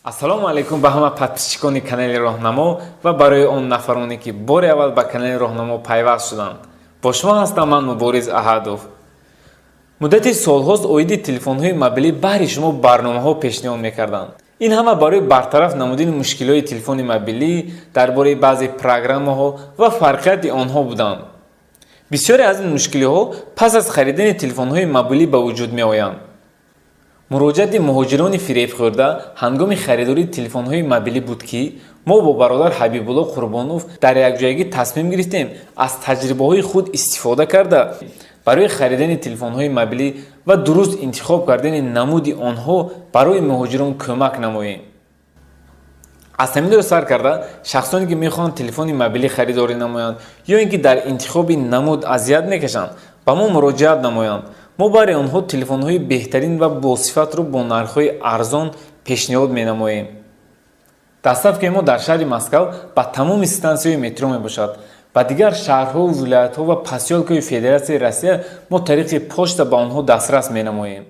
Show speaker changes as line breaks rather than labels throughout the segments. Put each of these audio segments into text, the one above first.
ассалому алайкум ба ҳама подписчикони канали роҳнамо ва барои он нафароне ки бори аввал ба канали роҳнамо пайваст шуданд. Бо шумо ҳастам ман Мубориз Аҳадов. муддати солҳост оиди телефонҳои мобилӣ баҳри шумо барномаҳо пешниҳод мекарданд. ин ҳама барои бартараф намудани мушкилои телефони мобилӣ дар бораи баъзе программаҳо ва фарқияти онҳо буданд. бисёре аз ин мушкилиҳо пас аз харидани телефонҳои мобилӣ ба вуҷуд меоянд. муроҷиати муҳоҷирони фиребхӯрда ҳангоми харидории телефонҳои мобилӣ буд ки мо бо бародар Ҳабибулло Қурбонов дар якҷоягӣ тасмим гирифтем аз таҷрибаҳои худ истифода карда барои харидани телефонҳои мобилӣ ва дуруст интихоб кардани намуди онҳо барои муҳоҷирон кӯмак намоем. аз ҳамин сар карда шахсоне ки мехоҳанд телефони мобилӣ харидорӣ намоянд ё ин ки дар интихоби намуд азият мекашанд ба мо муроҷиат намоянд. мо барои онҳо телефонҳои беҳтарин ва босифатро бо нархҳои арзон пешниҳод менамоем. дастафкаи мо дар шаҳри Москав ба тамоми стансияҳои метро мебошад. ба дигар шаҳрҳо, вилоятҳо ва посёлкаҳои Федератсияи Россия мо тариқи почта ба онҳо дастрас менамоем.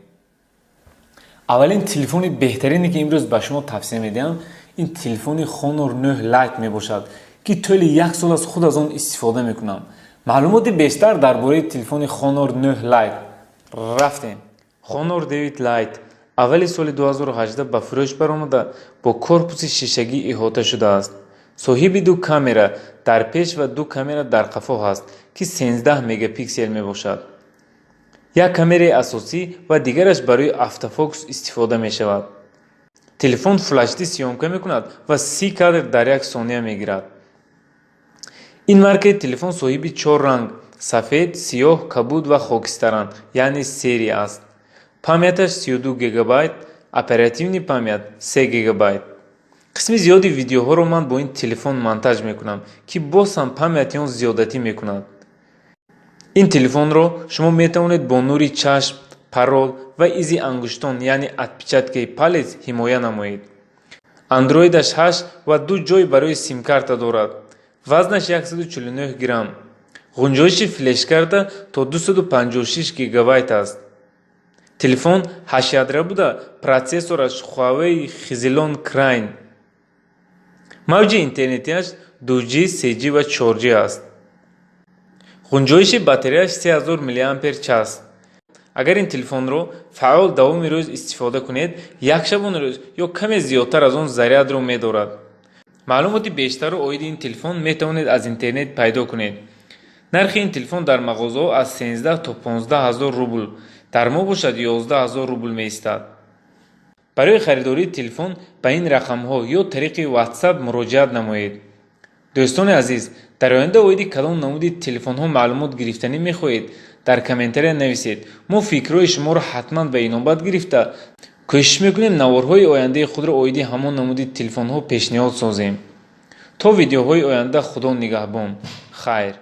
аввалин телефони беҳтарине ки имрӯз ба шумо тавсия медиҳам ин телефони Honor 9 Lite мебошад ки толи 1 сол аз худ аз он истифода мекунам. маълумоти бештар дар бораи телефони Honor 9 Lite рафтем. Honor 9 Lite аввали соли 2018 ба фурӯш баромада бо корпуси шишагӣ иҳота шудааст. соҳиби ду камера дар пеш ва ду камера дар қафо ҳаст ки 13 мегапиксел мебошад. як камераи асосӣ ва дигараш барои автофокус истифода мешавад. телефон флашди сиёмка мекунад ва 30 кадр дар як сония мегирад. ин маркаи телефон соҳиби 4 ранг сафед, сиёҳ, кабуд ва хокистаранд, яъне сери аст. памяташ 32 гигабайт, оперативни памят 3 гигабайт. қисми зиёди видеоҳоро ман бо ин телефон монтаж мекунам ки боз ҳам памяти он зиёдатӣ мекунад. ин телефонро шумо метавонед бо нури чашм, парол ва изи ангуштон яъне отпечаткаи палец ҳимоя намоед. андроидаш 8 ва 2 ҷой барои симкарта дорад. вазнаш 149 грамм. ғунҷоиши флешкарта то 256 гигабайт аст. телефон 8 ядра буда протсессораш Huawei Xilon Crane. мавҷи интернетиаш 2G, 3G ва 4G аст. ғунҷоиши батареяш 3000 мАч аст. агар ин телефонро фаъол давоми рӯз истифода кунед, як шабона рӯз ё каме зиёдтар аз он зарядро медорад. маълумоти бештарро оиди ин телефон метавонед аз интернет пайдо кунед. нархи ин телефон дар мағозаҳо аз 13 то 15 000 рубл, дар мо бошад 11 000 рубл меистад. барои харидории телефон ба ин рақамҳо ё тариқи WhatsApp муроҷиат намоед. дӯстони азиз, дар оянда оиди кадом намуди телефонҳо маълумот гирифтанӣ мехоҳед? дар комментария нависед. мо фикрҳои шуморо ҳатман ба инобат гирифта кӯшиш мекунем наворҳои ояндаи худро оиди ҳамон намуди телефонҳо пешниҳод созем. то видеоҳои оянда худо нигаҳбон. хайр.